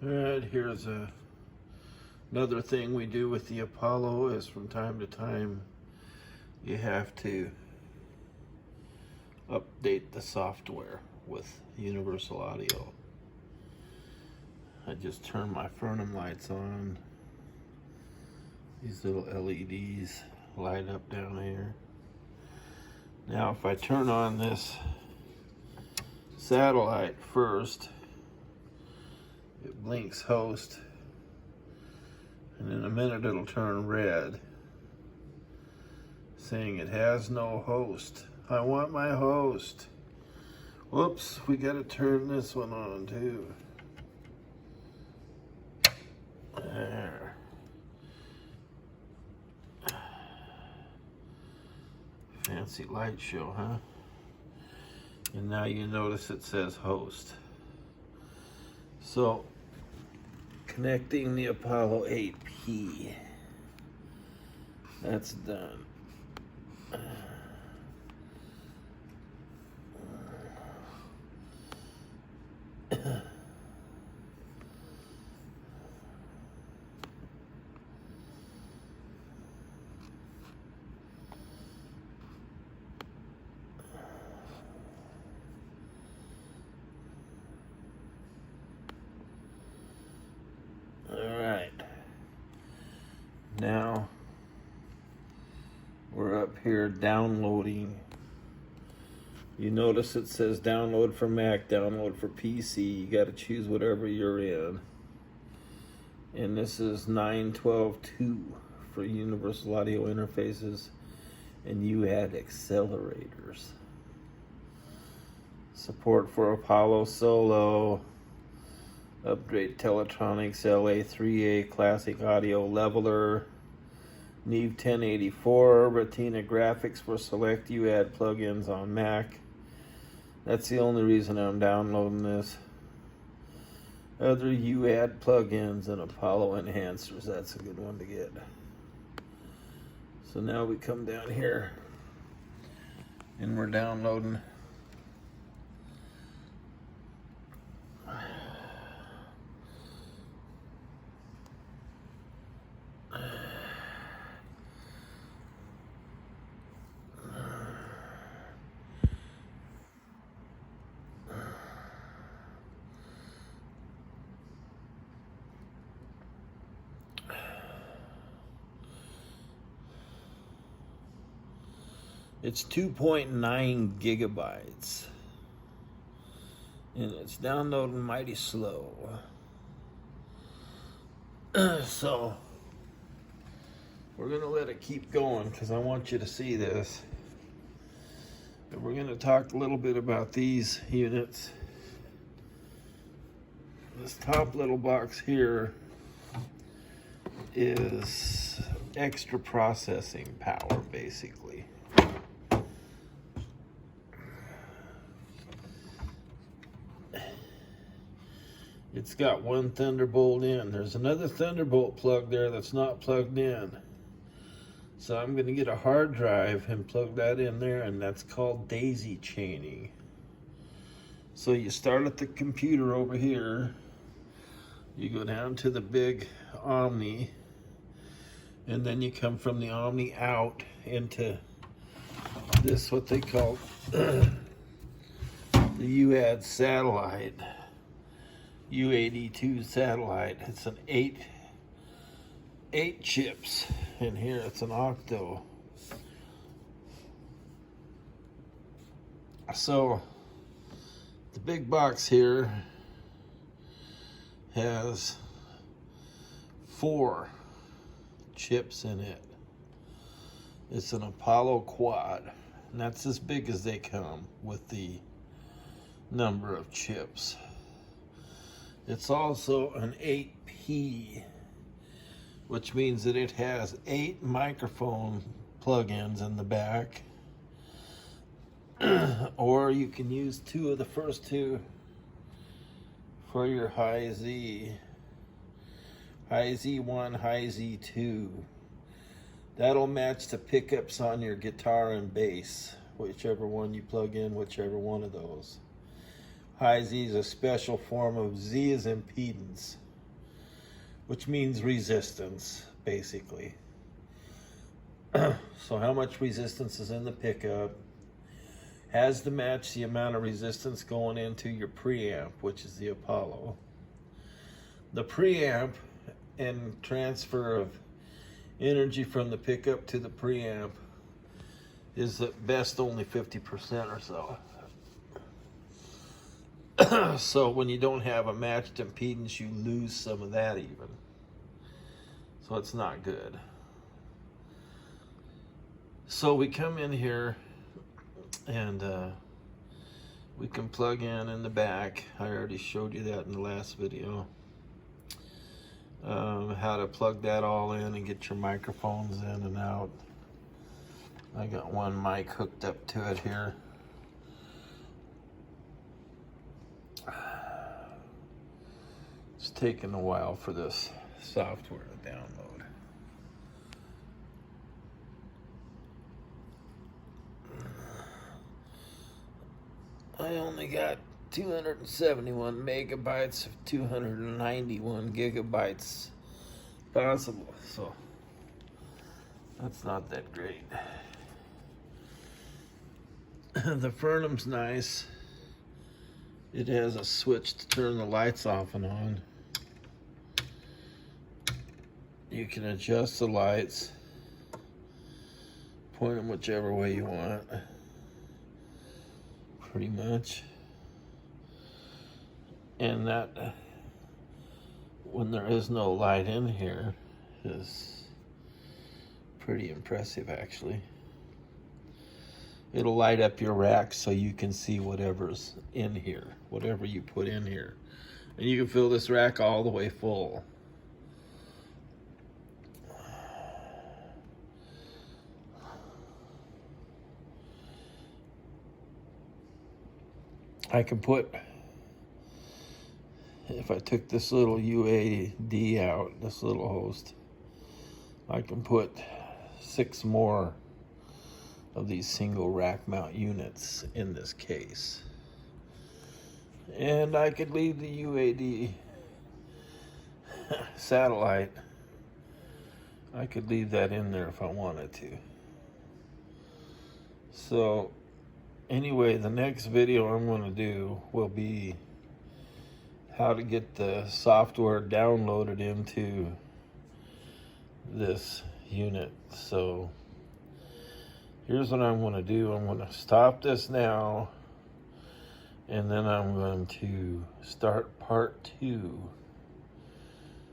Alright, here's another thing we do with the Apollo is from time to time you have to update the software with Universal Audio. I just turn my Fernum lights on. These little LEDs light up down here. Now if I turn on this satellite first, it blinks host, and in a minute it'll turn red saying it has no host. I want my host. Whoops, we gotta turn this one on too. There. Fancy light show, huh? And now you notice it says host. So, connecting the Apollo 8P. That's done. Now we're up here downloading. You notice it says download for Mac, download for PC. You got to choose whatever you're in. And this is 9.12.2 for Universal Audio interfaces and UAD accelerators. Support for Apollo Solo, upgrade Teletronics LA3A Classic Audio Leveler, Neve 1084, Retina graphics for select UAD plugins on Mac. That's the only reason I'm downloading this. Other UAD plugins and Apollo enhancers, that's a good one to get. So now we come down here and we're downloading It's 2.9 gigabytes and it's downloading mighty slow. So we're gonna let it keep going because I want you to see this. And we're gonna talk a little bit about these units. This top little box here is extra processing power, basically. It's got one Thunderbolt in. There's another Thunderbolt plug there that's not plugged in. So I'm going to get a hard drive and plug that in there, and that's called daisy chaining. So you start at the computer over here. You go down to the big Omni, and then you come from the Omni out into this, what they call the UAD satellite. UAD2 satellite. It's an eight chips in here. It's an octo. So the big box here has 4 chips in it. It's an Apollo quad, and that's as big as they come with the number of chips. It's also an 8P, which means that it has 8 microphone plugins in the back. Or you can use 2 of the first 2 for your high Z. High Z1, high Z2. That'll match the pickups on your guitar and bass, whichever one you plug in, whichever one of those. High Z is a special form of Z is impedance. which means resistance, basically. So how much resistance is in the pickup has to match the amount of resistance going into your preamp, which is the Apollo. The preamp and transfer of energy from the pickup to the preamp is at best only 50% or so. So when you don't have a matched impedance, you lose some of that even. So it's not good. So we come in here and we can plug in the back. I already showed you that in the last video. How to plug that all in and get your microphones in and out. I got one mic hooked up to it here. It's taking a while for this software to download. I only got 271 megabytes of 291 gigabytes possible, so that's not that great. The Fernum's nice. It has a switch to turn the lights off and on. You can adjust the lights, point them whichever way you want, pretty much. And that, when there is no light in here, is pretty impressive actually. It'll light up your rack so you can see whatever's in here, whatever you put in here. And you can fill this rack all the way full. I can put, if I took this little UAD out, this little host, I can put 6 more of these single rack mount units in this case. And I could leave the UAD satellite. I could leave that in there if I wanted to. So anyway, the next video I'm going to do will be how to get the software downloaded into this unit. So here's what I'm going to do. I'm going to stop this now, and then I'm going to start part 2.